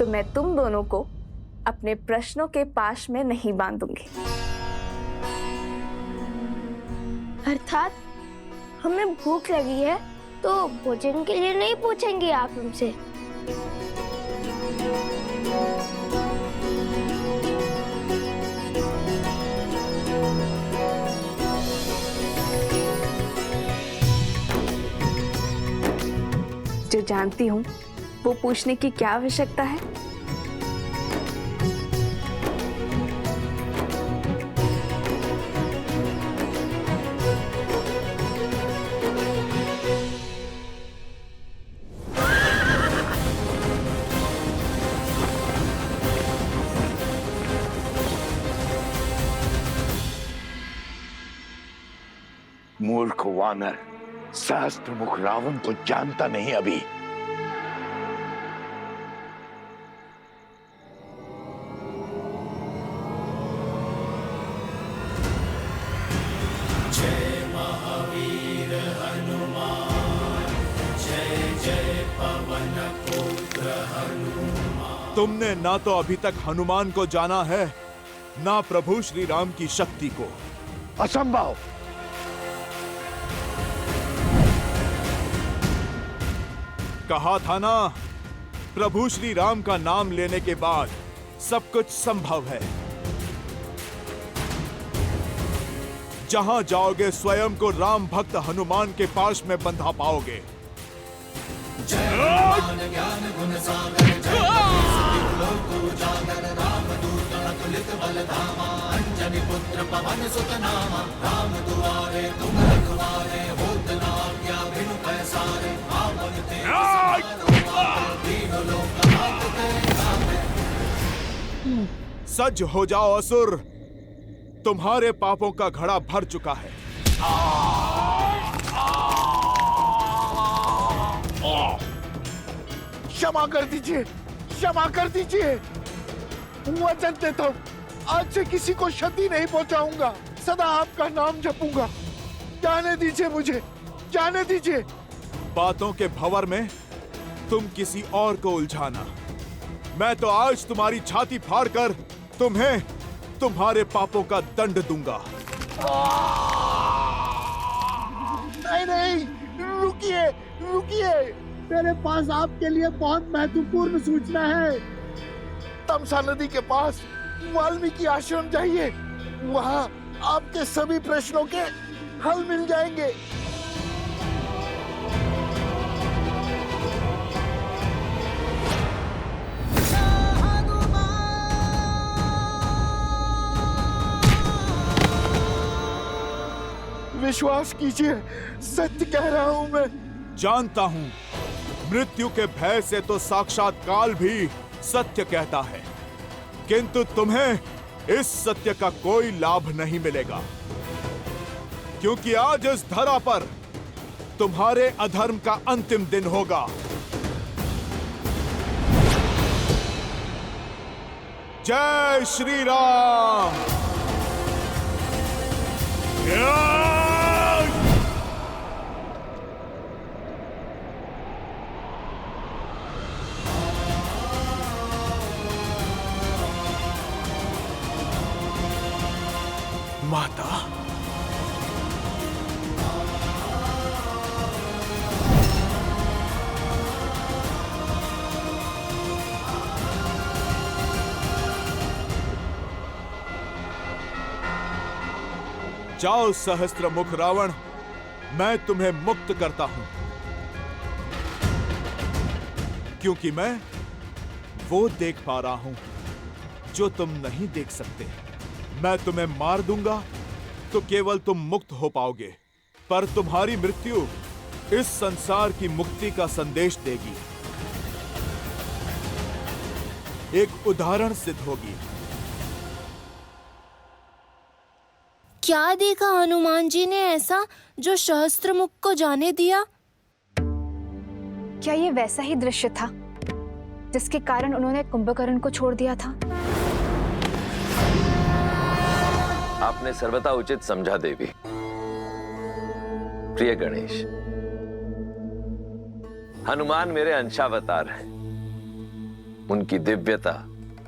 तो मैं तुम दोनों को अपने प्रश्नों के पाश में नहीं बांधूंगी। अर्थात हमें भूख लगी है तो भोजन के लिए नहीं पूछेंगे आप हमसे? जो जानती हूँ वो पूछने की क्या आवश्यकता है। मूर्ख वानर, सहस्त्र मुख रावण को जानता नहीं अभी। जय महावीर हनुमान, जय जय पवन पुत्र हनुमान। तुमने ना तो अभी तक हनुमान को जाना है, ना प्रभु श्री राम की शक्ति को। असंभव। कहा था ना, प्रभु श्री राम का नाम लेने के बाद सब कुछ संभव है। जहां जाओगे स्वयं को राम भक्त हनुमान के पास में बंधा पाओगे। जय हनुमान ज्ञान गुण सागर, जय लोक उजागर, रामदूत अतुलित बल धामा, अंजनी पुत्र पवन सुत नामा, राम दुआरे तुम रखवारे, होत न आज्ञा बिनु पैसारे, आपन तेज सहारो, तीनों लोक हाथ तेरे। सज हो जाओ असुर, तुम्हारे पापों का घड़ा भर चुका है। क्षमा कर दीजिए, क्षमा कर दीजिए। वचन देता हूं, आज से किसी को क्षति नहीं पहुंचाऊंगा, सदा आपका नाम जपूंगा। जाने दीजिए मुझे, जाने दीजिए। बातों के भंवर में तुम किसी और को उलझाना। मैं तो आज तुम्हारी छाती फाड़कर तुम्हें तुम्हारे पापों का दंड दूंगा। नहीं नहीं, रुकिए रुकिए, मेरे पास आपके लिए बहुत महत्वपूर्ण सूचना है। तमसा नदी के पास वाल्मीकि आश्रम जाइए, वहां आपके सभी प्रश्नों के हल मिल जाएंगे। विश्वास कीजिए, सत्य कह रहा हूं मैं। जानता हूं, मृत्यु के भय से तो साक्षात काल भी सत्य कहता है, किंतु तुम्हें इस सत्य का कोई लाभ नहीं मिलेगा, क्योंकि आज इस धरा पर तुम्हारे अधर्म का अंतिम दिन होगा। जय श्री राम। माता, जाओ सहस्त्र मुख रावण, मैं तुम्हें मुक्त करता हूं, क्योंकि मैं वो देख पा रहा हूं जो तुम नहीं देख सकते। मैं तुम्हें मार दूंगा तो केवल तुम मुक्त हो पाओगे, पर तुम्हारी मृत्यु इस संसार की मुक्ति का संदेश देगी, एक उदाहरण सिद्ध होगी। क्या देखा हनुमान जी ने ऐसा जो सहस्त्रमुख को जाने दिया? क्या ये वैसा ही दृश्य था जिसके कारण उन्होंने कुंभकर्ण को छोड़ दिया था? आपने सर्वथा उचित समझा देवी। प्रिय गणेश, हनुमान मेरे अंशावतार हैं। उनकी दिव्यता,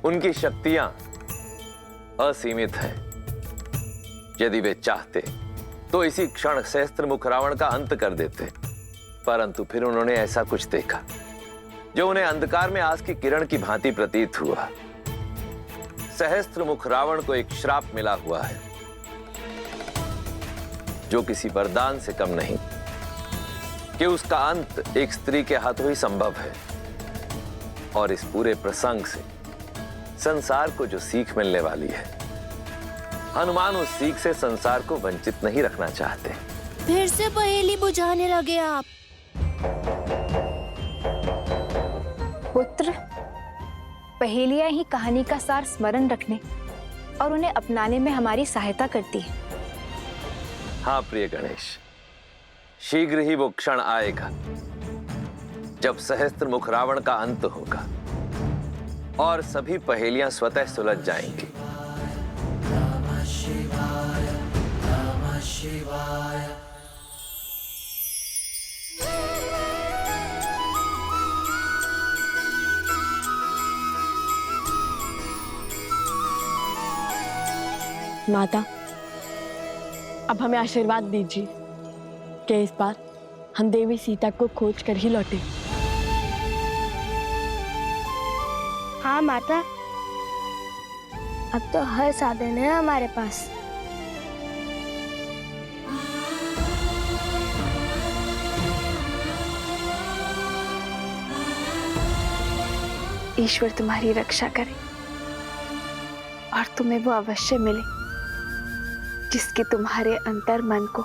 उनकी शक्तियां असीमित हैं। यदि वे चाहते तो इसी क्षण सहस्त्रमुख रावण का अंत कर देते, परंतु फिर उन्होंने ऐसा कुछ देखा जो उन्हें अंधकार में आज की किरण की भांति प्रतीत हुआ। सहस्त्रमुख रावण को एक श्राप मिला हुआ है जो किसी वरदान से कम नहीं, कि उसका अंत एक स्त्री के हाथों ही संभव है। और इस पूरे प्रसंग से संसार को जो सीख मिलने वाली है, हनुमान उस सीख से संसार को वंचित नहीं रखना चाहते। फिर से पहेली बुझाने लगे आप। पुत्र, पहेलियां ही कहानी का सार स्मरण रखने और उन्हें अपनाने में हमारी सहायता करती है। हाँ प्रिय गणेश, शीघ्र ही वो क्षण आएगा जब सहस्त्रमुख रावण का अंत होगा और सभी पहेलियां स्वतः सुलझ जाएंगी। नमः शिवाय, नमः शिवाय। माता, अब हमें आशीर्वाद दीजिए कि इस बार हम देवी सीता को खोज कर ही लौटे। हाँ माता, अब तो हर साधन है हमारे पास। ईश्वर तुम्हारी रक्षा करे और तुम्हें वो अवश्य मिले जिसकी तुम्हारे अंतर मन को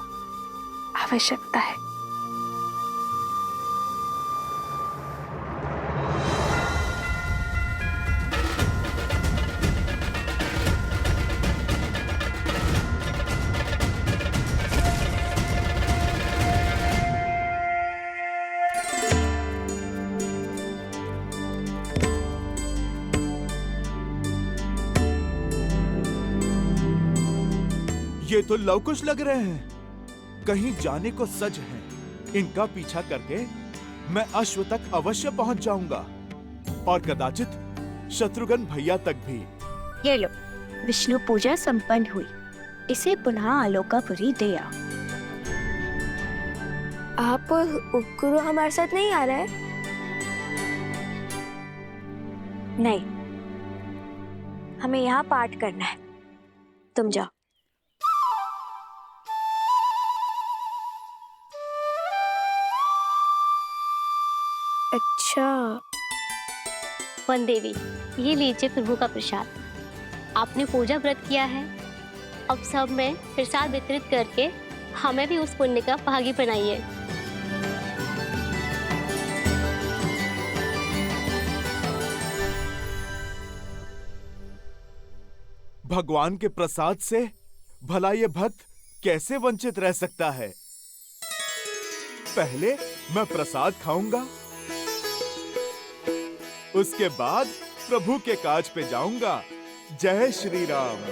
आवश्यकता है। ये तो लवकुश लग रहे हैं, कहीं जाने को सज हैं। इनका पीछा करके मैं अश्व तक अवश्य पहुंच जाऊंगा और कदाचित शत्रुघ्न भैया तक भी। ये लो, विष्णु पूजा संपन्न हुई। इसे पुनः आलोकापुरी दे आओ। आप उपगुरु हमारे साथ नहीं आ रहे? नहीं, हमें यहाँ पाठ करना है। तुम जाओ। अच्छा। वन देवी, ये लीजिए प्रभु का प्रसाद। आपने पूजा व्रत किया है, अब सब में प्रसाद वितरित करके हमें भी उस पुण्य का भागी बनाइए। भगवान के प्रसाद से भला ये भक्त कैसे वंचित रह सकता है? पहले मैं प्रसाद खाऊंगा, उसके बाद प्रभु के काज पे जाऊंगा। जय श्री राम।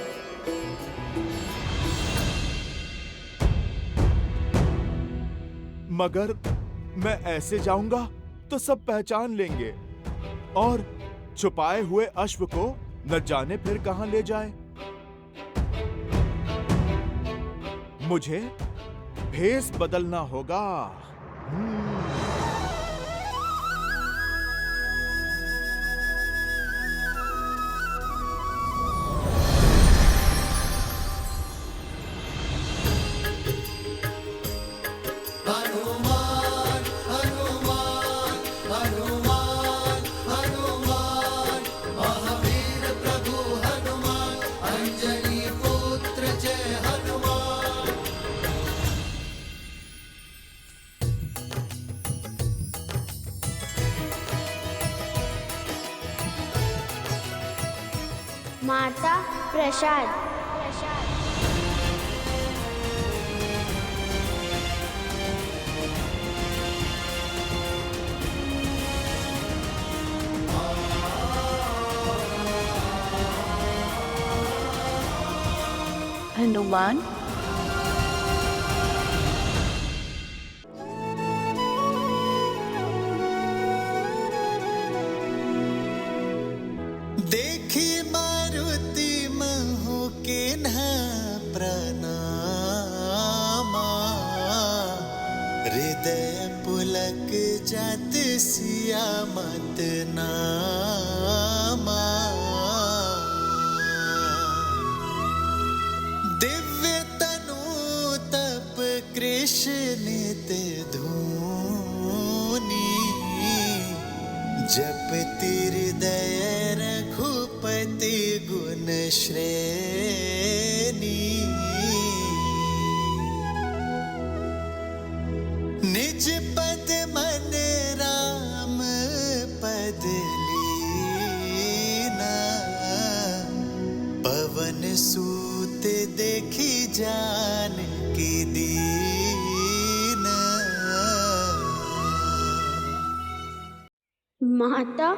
मगर मैं ऐसे जाऊंगा तो सब पहचान लेंगे और छुपाए हुए अश्व को न जाने फिर कहां ले जाए। मुझे भेष बदलना होगा। हनुमान हनुमान हनुमान हनुमान, महावीर प्रभु हनुमान, अंजनी पुत्र जय हनुमान। माता प्रसाद। हनुमान, देखी मारुति महु के न प्रणामा, हृदय पुलक जात सिया मत नामा। दिव्य तनु तप कृष्ण धूनी, जप हृदय रघुपति गुण श्रेणी। निज पद मन राम पद लीना, पवन सूत देखी जान की दीना। माता,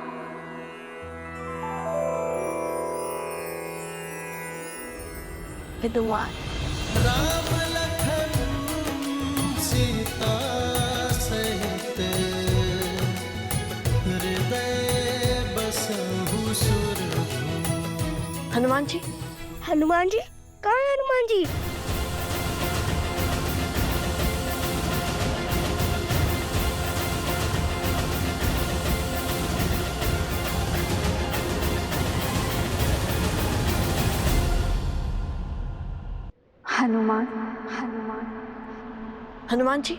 विद्वान राम लखन सीता सहित, हृदय बसहु सुरभूप। हनुमान जी, हनुमान जी कहाँ है हनुमान जी? हनुमान हनुमान हनुमान जी,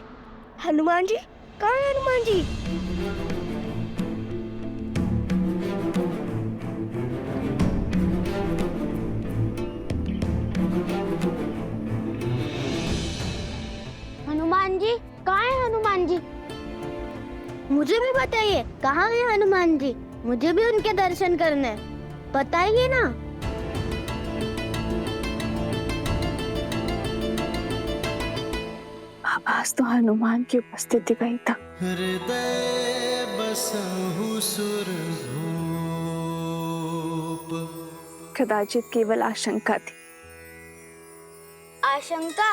हनुमान जी कहाँ है हनुमान जी? हनुमान जी कहाँ है हनुमान जी? मुझे भी बताइए कहाँ है हनुमान जी? मुझे भी उनके दर्शन करने हैं। बताइए ना। आवाज तो हनुमान की उपस्थिति का ही था। हृदय बसहु सुरभूप। कदाचित केवल आशंका थी। आशंका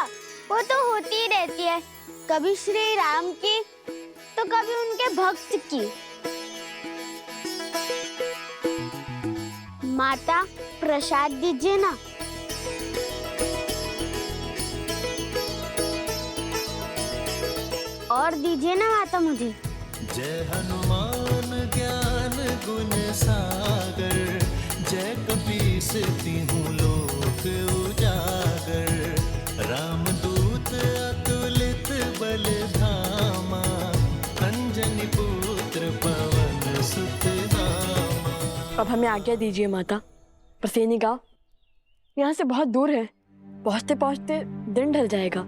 वो तो होती ही रहती है, कभी श्री राम की तो कभी उनके भक्त की। माता प्रसाद दीजिए ना। और दीजिए ना माता मुझे। जय हनुमान ज्ञान गुण सागर, जय कपीस तिहुँ लोक उजागर। रामदूत अतुलित बल धामा, अंजनी पुत्र पवन सुत नामा। अब हमें आज्ञा दीजिए माता। प्रसेनी गांव यहाँ से बहुत दूर है, पहुँचते पहुँचते दिन ढल जाएगा।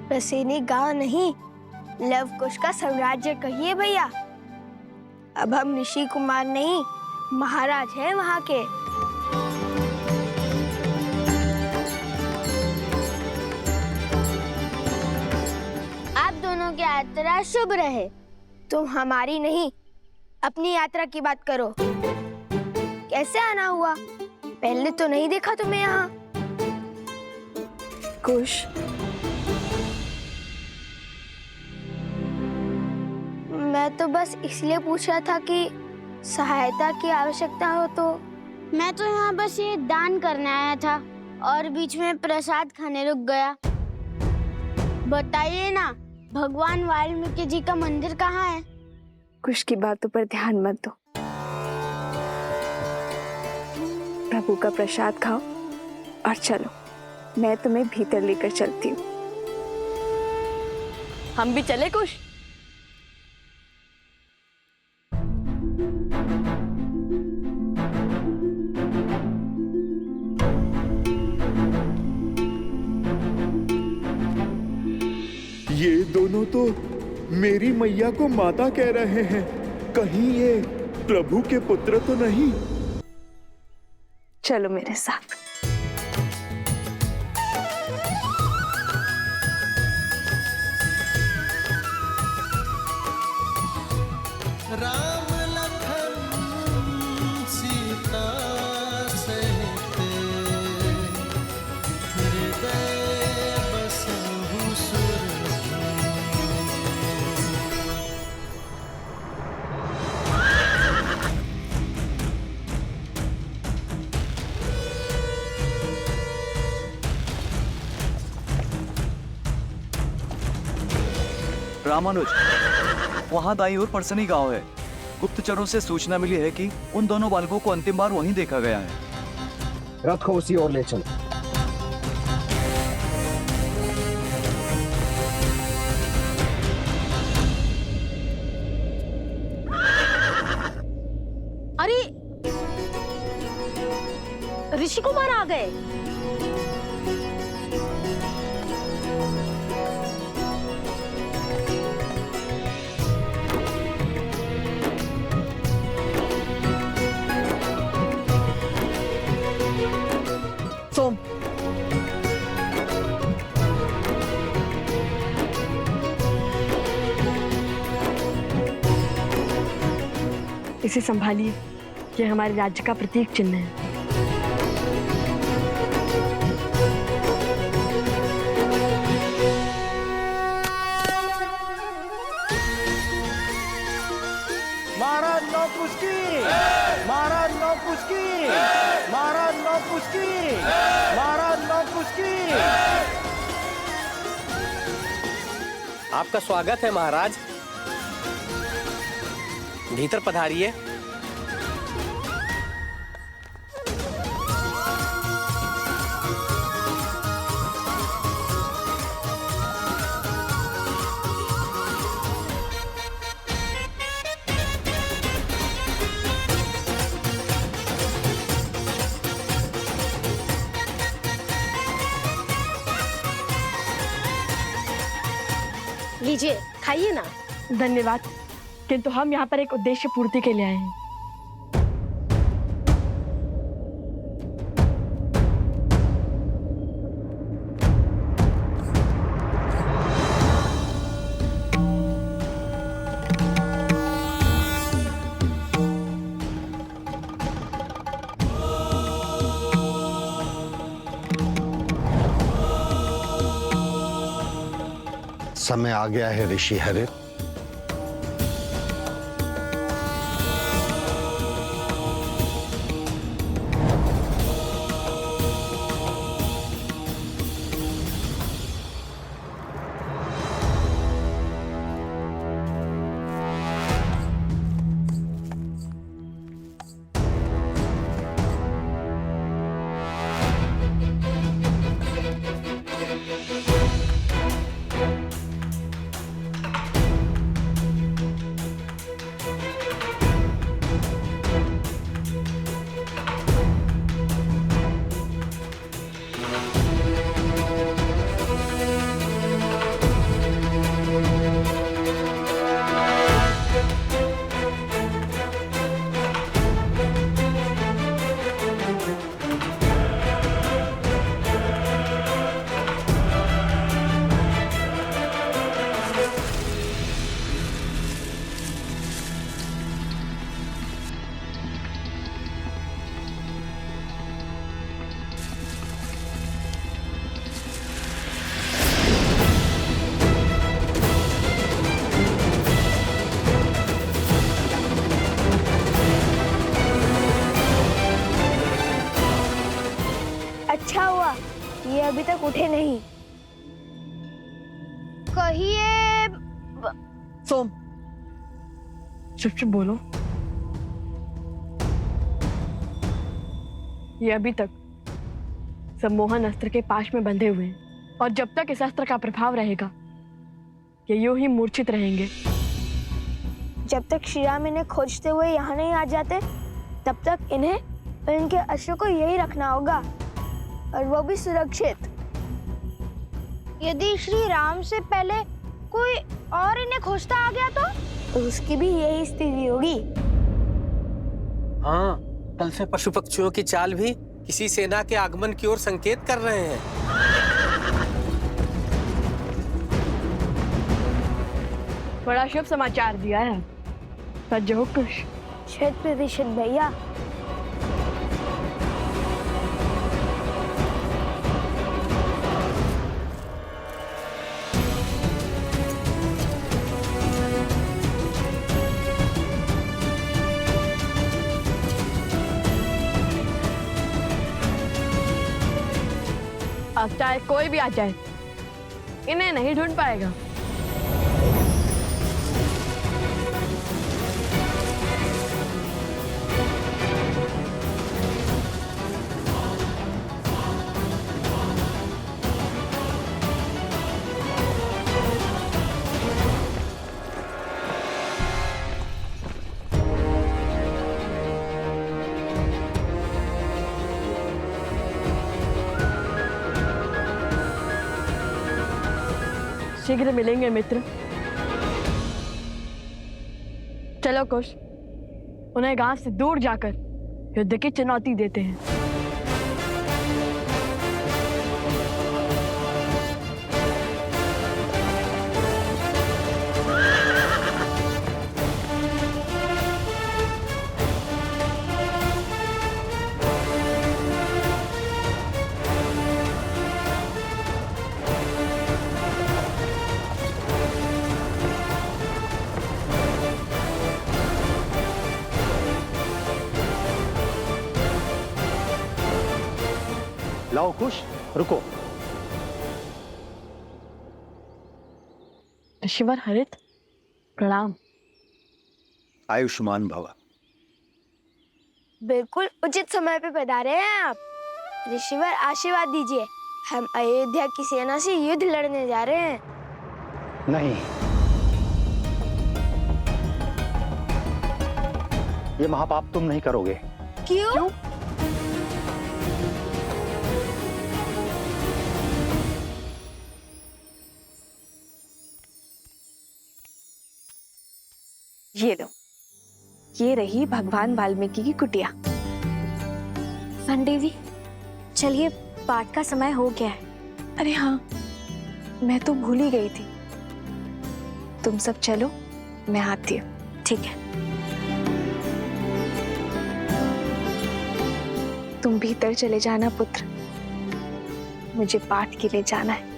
प्रसेनी गांव नहीं, लव कुश का साम्राज्य कहिए भैया। अब हम ऋषि कुमार नहीं, महाराज हैं वहाँ के। आप दोनों की यात्रा शुभ रहे। तुम हमारी नहीं, अपनी यात्रा की बात करो। कैसे आना हुआ? पहले तो नहीं देखा तुम्हें यहाँ। कुश, मैं तो बस इसलिए पूछ रहा था कि सहायता की आवश्यकता हो तो। मैं तो यहाँ बस ये दान करने आया था और बीच में प्रसाद खाने रुक गया। बताइए ना, भगवान वाल्मीकि जी का मंदिर कहाँ है? कुश की बातों पर ध्यान मत दो। प्रभु का प्रसाद खाओ और चलो, मैं तुम्हें भीतर लेकर चलती हूँ। हम भी चले कुश? ये दोनों तो मेरी मैया को माता कह रहे हैं। कहीं ये प्रभु के पुत्र तो नहीं? चलो मेरे साथ। राम लखन सीता सहित, हृदय बसहु सुरभूप। रामानुज, वहाँ दाई ओर परसनी गांव है। गुप्तचरों से सूचना मिली है कि उन दोनों बालकों को अंतिम बार वहीं देखा गया है। रथ को उसी ओर ले चल। अरे ऋषि कुमार आ गए। सोम, इसे संभालिए, ये हमारे राज्य का प्रतीक चिन्ह है। महाराज नौपुष्की, महाराज नौपुष्की, महाराज नौपुष्की, महाराज नौपुष्की। आपका स्वागत है महाराज, भीतर पधारिए। लीजिए, खाइए ना। धन्यवाद, किंतु हम यहाँ पर एक उद्देश्य पूर्ति के लिए आए हैं। समय आ गया है ऋषि हरित। अच्छा हुआ ये अभी तक उठे नहीं। कहिए। सोम, चुप चुप बोलो। ये अभी तक सम्मोहन अस्त्र के पाश में बंधे हुए हैं और जब तक इस अस्त्र का प्रभाव रहेगा ये यूं ही मूर्छित रहेंगे। जब तक श्री राम इन्हें खोजते हुए यहाँ नहीं आ जाते तब तक इन्हें और इनके अस्त्र को यही रखना होगा, और वो भी सुरक्षित। यदि श्री राम से पहले कोई और इन्हें खोजता आ गया तो उसकी भी यही स्थिति होगी। हाँ, कल से पशु पक्षियों की चाल भी किसी सेना के आगमन की ओर संकेत कर रहे हैं। बड़ा शुभ समाचार दिया है। सच हो कुछ? 100% भैया। अब चाहे कोई भी आ जाए इन्हें नहीं ढूंढ पाएगा। शीघ्र मिलेंगे मित्र। चलो कुश, उन्हें गांव से दूर जाकर युद्ध की चुनौती देते हैं। लाओ कुश, रुको। ऋषिवर हरित, प्रणाम। आयुष्मान भव। बिल्कुल उचित समय पे पधारे हैं आप। ऋषिवर आशीर्वाद दीजिए, हम अयोध्या की सेना से युद्ध लड़ने जा रहे हैं। नहीं, ये महापाप तुम नहीं करोगे। क्यों? ये लो, ये रही भगवान वाल्मीकि की कुटिया। देवी, चलिए पाठ का समय हो गया है। अरे हाँ, मैं तो भूल ही गई थी। तुम सब चलो, मैं आती हूँ। ठीक है। तुम भीतर चले जाना पुत्र, मुझे पाठ के लिए जाना है।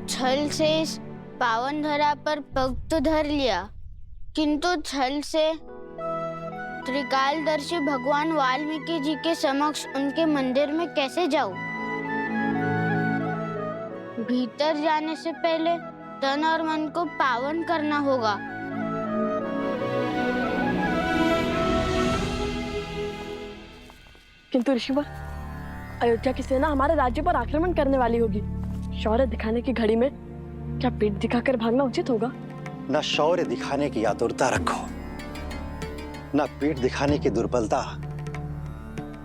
छल से इस पावन धरा पर पग तो धर लिया, किंतु छल से त्रिकालदर्शी भगवान वाल्मीकि जी के समक्ष उनके मंदिर में कैसे जाऊं? भीतर जाने से पहले तन और मन को पावन करना होगा। किंतु ऋषिवर, अयोध्या की सेना हमारे राज्य पर आक्रमण करने वाली होगी। शौर्य दिखाने की घड़ी में क्या पीठ दिखाकर भागना उचित होगा? न शौर्य दिखाने की आतुरता रखो, न पीठ दिखाने की दुर्बलता,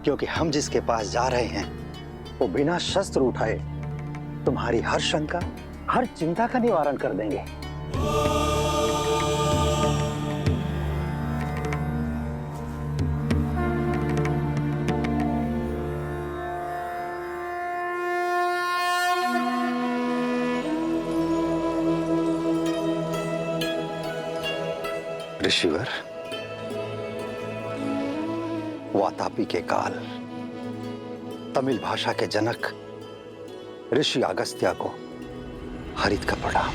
क्योंकि हम जिसके पास जा रहे हैं वो बिना शस्त्र उठाए तुम्हारी हर शंका, हर चिंता का निवारण कर देंगे। ऋषिवर, वातापी के काल तमिल भाषा के जनक ऋषि अगस्त्य को हरित का प्रणाम।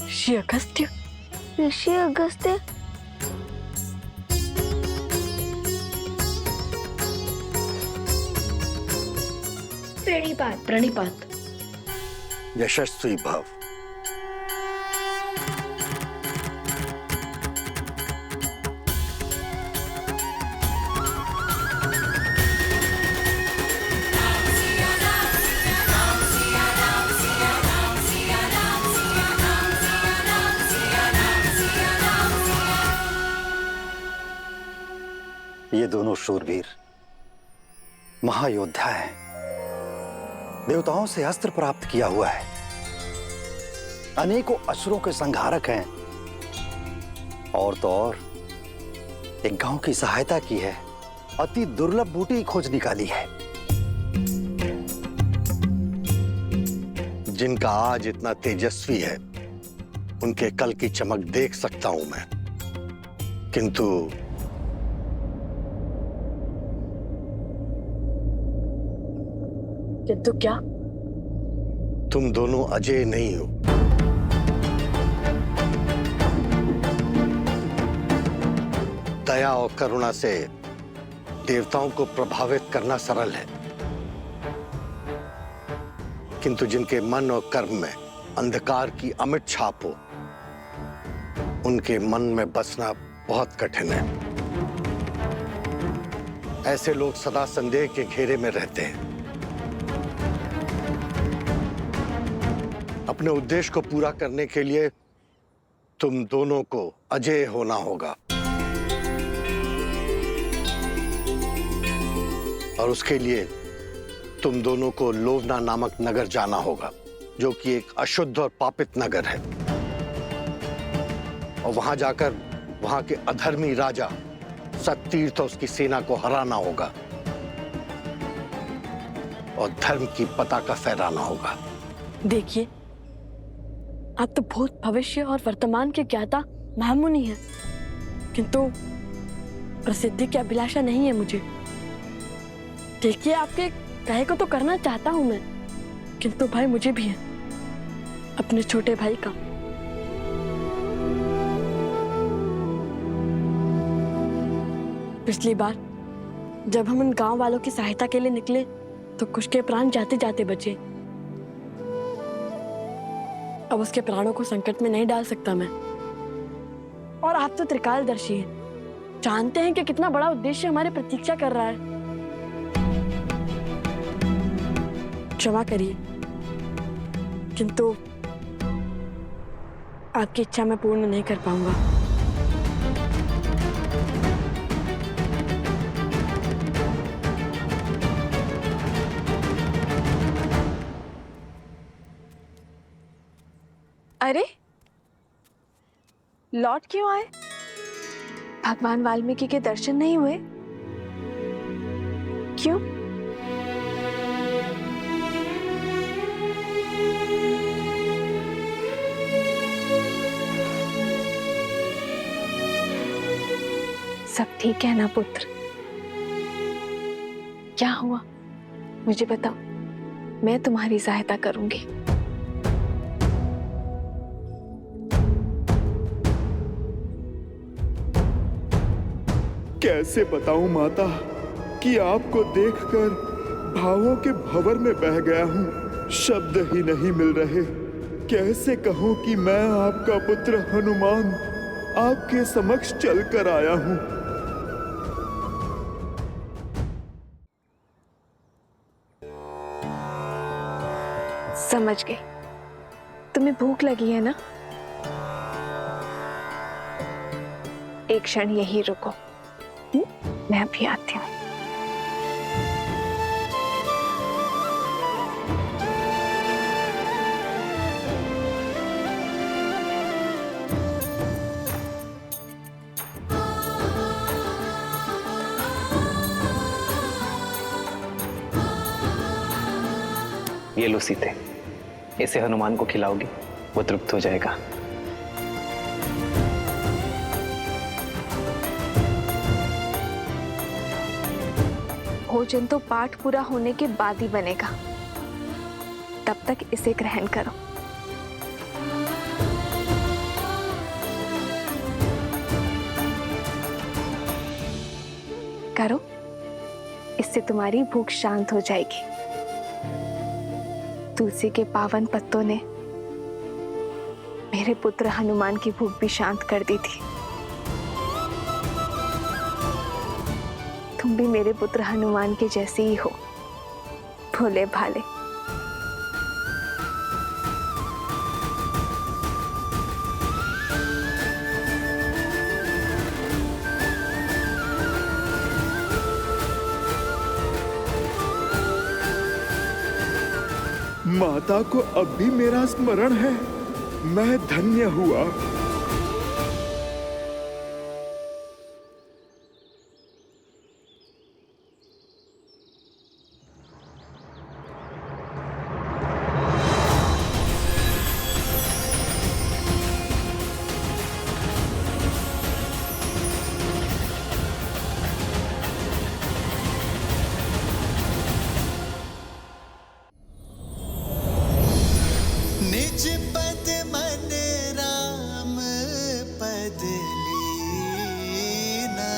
ऋषि अगस्त्य? ऋषि अगस्त्य? प्रणिपात, प्रणिपात। यशस्वी भव। ये दोनों शूरवीर महायोद्धा हैं, देवताओं से अस्त्र प्राप्त किया हुआ है, अनेकों असुरों के संहारक हैं, और तो और एक गांव की सहायता की है, अति दुर्लभ बूटी की खोज निकाली है। जिनका आज इतना तेजस्वी है, उनके कल की चमक देख सकता हूं मैं, किंतु क्या? तुम दोनों अजय नहीं हो। दया और करुणा से देवताओं को प्रभावित करना सरल है, किंतु जिनके मन और कर्म में अंधकार की अमिट छाप हो, उनके मन में बसना बहुत कठिन है। ऐसे लोग सदा संदेह के घेरे में रहते हैं, अपने उद्देश्य को पूरा करने के लिए तुम दोनों को अजेय होना होगा, और उसके लिए तुम दोनों को लोवना नामक नगर जाना होगा, जो कि एक अशुद्ध और पापित नगर है। और वहां जाकर वहां के अधर्मी राजा सत्तीर्थ और उसकी सेना को हराना होगा और धर्म की पताका फहराना होगा। देखिए, आप तो भूत, भविष्य और वर्तमान के ज्ञाता महामुनि हैं, किंतु प्रसिद्धि की अभिलाषा नहीं है मुझे। देखिए, आपके कहे को तो करना चाहता हूं मैं, किंतु भाई मुझे भी है अपने छोटे भाई का। पिछली बार जब हम उन गांव वालों की सहायता के लिए निकले तो कुछ के प्राण जाते जाते बचे। अब उसके प्राणों को संकट में नहीं डाल सकता मैं। और आप तो त्रिकालदर्शी हैं, जानते हैं कि कितना बड़ा उद्देश्य हमारे प्रतीक्षा कर रहा है। क्षमा करिए, किंतु आपकी इच्छा मैं पूर्ण नहीं कर पाऊंगा। अरे, लौट क्यों आए? भगवान वाल्मीकि के दर्शन नहीं हुए? क्यों? सब ठीक है ना पुत्र? क्या हुआ मुझे बताओ, मैं तुम्हारी सहायता करूंगी। कैसे बताऊं माता कि आपको देखकर भावों के भंवर में बह गया हूं। शब्द ही नहीं मिल रहे। कैसे कहूं कि मैं आपका पुत्र हनुमान आपके समक्ष चलकर आया हूं। समझ गई, तुम्हें भूख लगी है ना? एक क्षण यहीं रुको, मैं अभी आती हूँ। ये लो सीते, इसे हनुमान को खिलाओगी, वो तृप्त हो जाएगा। भोजन तो पाठ पूरा होने के बाद ही बनेगा, तब तक इसे ग्रहण करो। करो, इससे तुम्हारी भूख शांत हो जाएगी। तुलसी के पावन पत्तों ने मेरे पुत्र हनुमान की भूख भी शांत कर दी थी। तुम भी मेरे पुत्र हनुमान के जैसे ही हो, भोले भाले। माता को अब भी मेरा स्मरण है। मैं धन्य हुआ। निज पद मन राम पद लीना,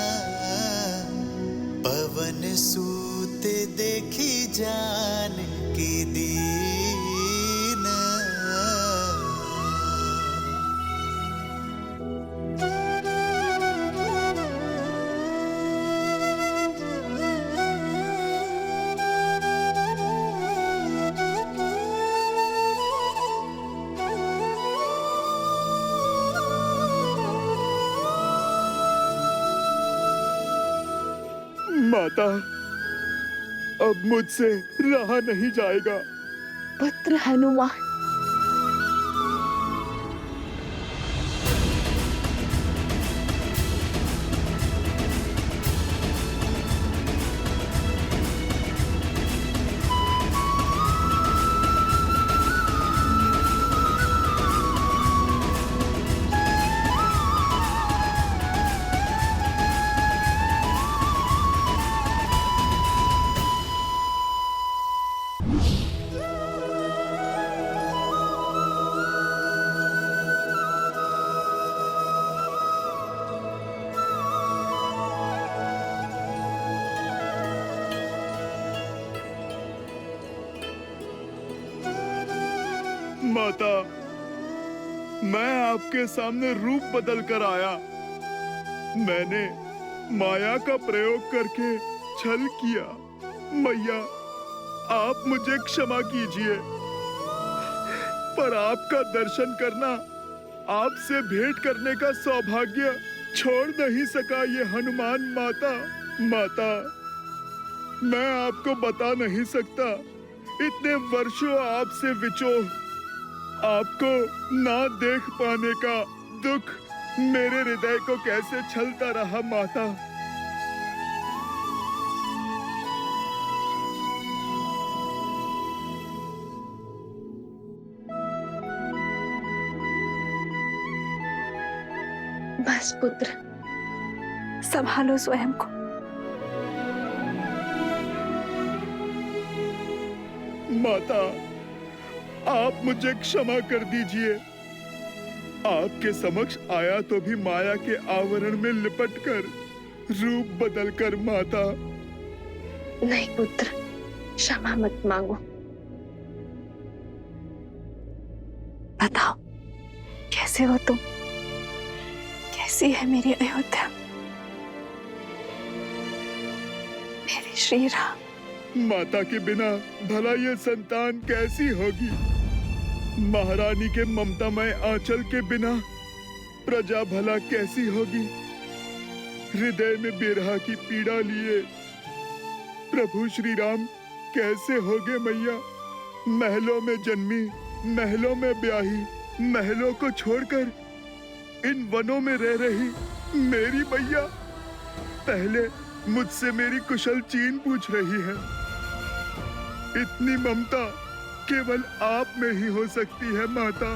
पवन सूत देखी जान की दीना। माता, अब मुझसे रहा नहीं जाएगा। पुत्र हनुमान, माता, मैं आपके सामने रूप बदल कर आया। मैंने माया का प्रयोग करके छल किया। मैया, आप मुझे क्षमा कीजिए, पर आपका दर्शन करना, आपसे भेंट करने का सौभाग्य छोड़ नहीं सका ये हनुमान माता। माता, मैं आपको बता नहीं सकता, इतने वर्षों आपसे विचोह, आपको ना देख पाने का दुख मेरे हृदय को कैसे छलता रहा माता। बस पुत्र, संभालो स्वयं को। माता, आप मुझे क्षमा कर दीजिए। आपके समक्ष आया तो भी माया के आवरण में लिपटकर, रूप बदलकर माता। नहीं पुत्र, क्षमा मत मांगो। बताओ, कैसे हो तुम? कैसी है मेरी अयोध्या, मेरे श्री राम? माता के बिना भला ये संतान कैसी होगी? महारानी के ममतामय आंचल के बिना प्रजा भला कैसी होगी? हृदय में बिरहा की पीड़ा लिए प्रभु श्री राम कैसे होगे मैया? महलों में जन्मी, महलों में ब्याही, महलों को छोड़कर इन वनों में रह रही मेरी मैया पहले मुझसे मेरी कुशल चीन पूछ रही है। इतनी ममता केवल आप में ही हो सकती है माता।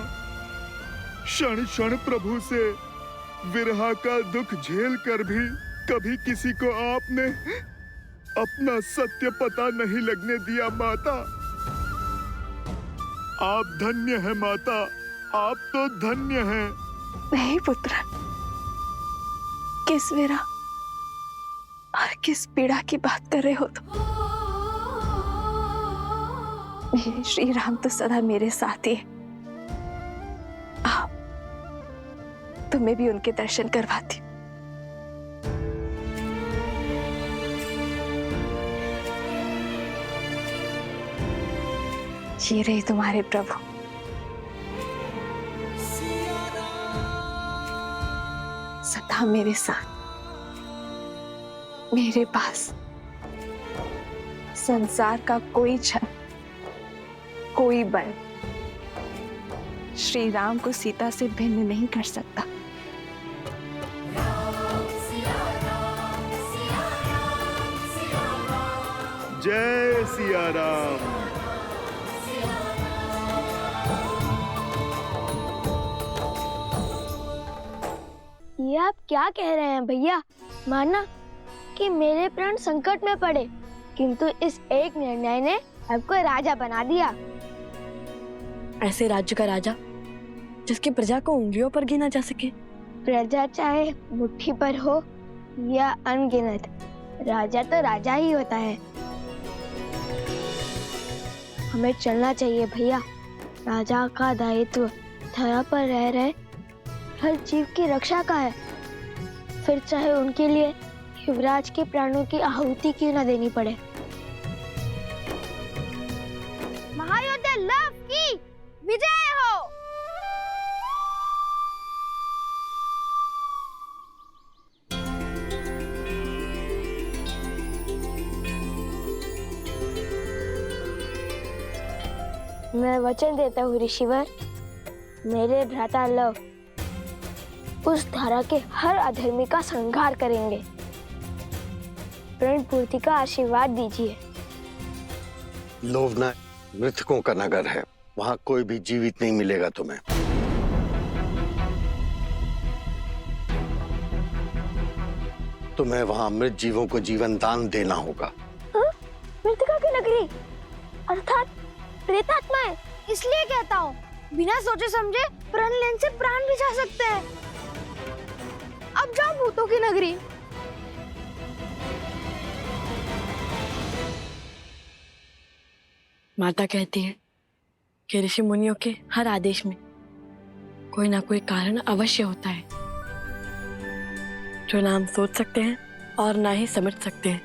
क्षण क्षण प्रभु से विरहा का दुख झेल कर भी कभी किसी को आपने अपना सत्य पता नहीं लगने दिया माता। आप धन्य हैं माता, आप तो धन्य हैं। नहीं पुत्र, किस विरह और किस पीड़ा की बात कर रहे हो तुम? मेरे श्री राम तो सदा मेरे साथ ही है। आओ, तुम्हें भी उनके दर्शन करवाती। ये रहे तुम्हारे प्रभु। सदा मेरे साथ, मेरे पास संसार का कोई क्षण, कोई बल श्री राम को सीता से भिन्न नहीं कर सकता। जय सिया राम। ये आप क्या कह रहे हैं भैया? माना कि मेरे प्राण संकट में पड़े, किंतु इस एक निर्णय ने आपको राजा बना दिया। ऐसे राज्य का राजा जिसकी प्रजा को उंगलियों पर गिना जा सके। प्रजा चाहे मुट्ठी पर हो या अनगिनत, राजा तो राजा ही होता है। हमें चलना चाहिए भैया। राजा का दायित्व धरा पर रह रहे हर जीव की रक्षा का है, फिर चाहे उनके लिए युवराज के प्राणों की आहुति क्यों न देनी पड़े। महायोद्धा लव की विजय हो। मैं वचन देता हूँ ऋषिवर, मेरे भ्राता लव उस धारा के हर अधर्मी का संहार करेंगे। प्रण पूर्ति का आशीर्वाद दीजिए। लोभना मृतकों का नगर है, वहां कोई भी जीवित नहीं मिलेगा तुम्हें। तुम्हें वहां मृत जीवों को जीवन दान देना होगा। मृतका की नगरी अर्थात प्रेतात्माएं, इसलिए कहता हूँ बिना सोचे समझे प्रण लेने से प्राण भी जा सकते हैं। अब जाओ भूतों की नगरी। माता कहती है कि ऋषि मुनियों के हर आदेश में कोई ना कोई कारण अवश्य होता है, जो ना हम सोच सकते हैं और ना ही समझ सकते हैं।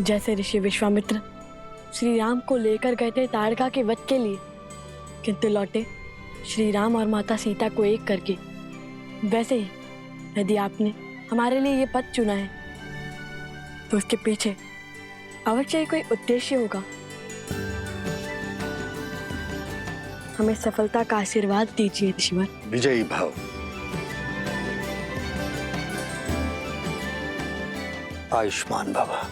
जैसे ऋषि विश्वामित्र श्री राम को लेकर गए थे ताड़का के वध के लिए, किंतु लौटे श्री राम और माता सीता को एक करके, वैसे ही यदि आपने हमारे लिए ये पद चुना है तो उसके पीछे अवश्य ही कोई उद्देश्य होगा। हमें सफलता का आशीर्वाद दीजिए ऋषिवर। विजयी भाव। आयुष्मान बाबा।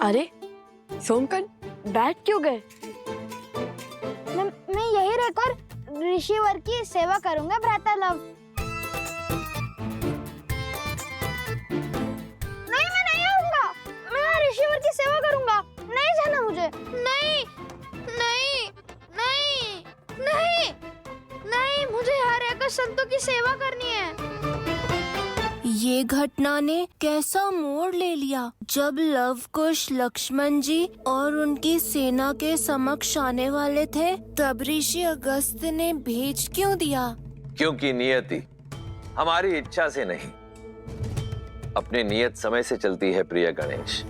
अरे सोमकन, बैठ क्यों गए? मैं यही रहकर ऋषिवर की सेवा करूंगा भ्राता लव। नहीं, मैं नहीं आऊंगा। मैं ऋषिवर की सेवा करूंगा। नहीं जाना मुझे। नहीं नहीं नहीं नहीं नहीं, मुझे यहाँ रहकर संतों की सेवा करनी है। ये घटना ने कैसा मोड़ ले लिया। जब लव कुश लक्ष्मण जी और उनकी सेना के समक्ष आने वाले थे, तब ऋषि अगस्त्य ने भेज क्यों दिया? क्योंकि नियति हमारी इच्छा से नहीं, अपने नियत समय से चलती है प्रिय गणेश।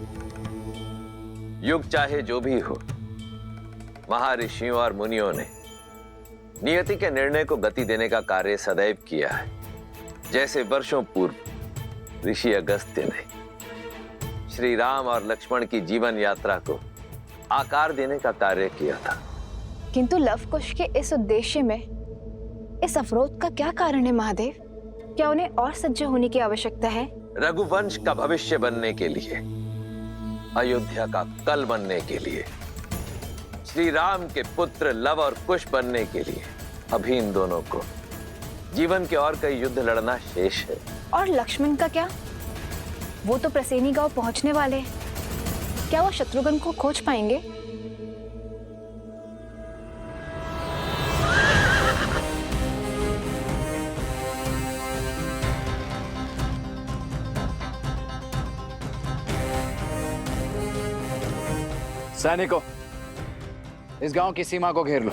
युग चाहे जो भी हो, महर्षियों और मुनियों ने नियति के निर्णय को गति देने का कार्य सदैव किया है। जैसे वर्षों पूर्व ऋषि अगस्त्य ने श्री राम और लक्ष्मण की जीवन यात्रा को आकार देने का कार्य किया था। किंतु लवकुश के इस उद्देश्य में इस अवरोध का क्या कारण है महादेव? क्या उन्हें और सज्ज होने की आवश्यकता है? रघुवंश का भविष्य बनने के लिए, अयोध्या का कल बनने के लिए, श्री राम के पुत्र लव और कुश बनने के लिए अभी इन दोनों को जीवन के और कई युद्ध लड़ना शेष है। और लक्ष्मण का क्या? वो तो प्रसेनी गांव पहुंचने वाले हैं। क्या वो शत्रुघ्न को खोज पाएंगे? सैनिकों, इस गांव की सीमा को घेर लो।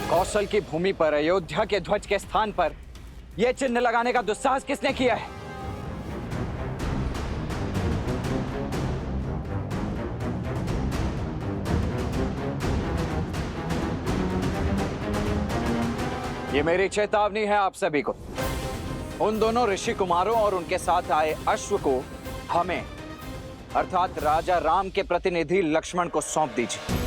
कौशल की भूमि पर अयोध्या के ध्वज के स्थान पर यह चिन्ह लगाने का दुस्साहस किसने किया है? ये मेरी चेतावनी है आप सभी को। उन दोनों ऋषि कुमारों और उनके साथ आए अश्व को हमें अर्थात राजा राम के प्रतिनिधि लक्ष्मण को सौंप दीजिए।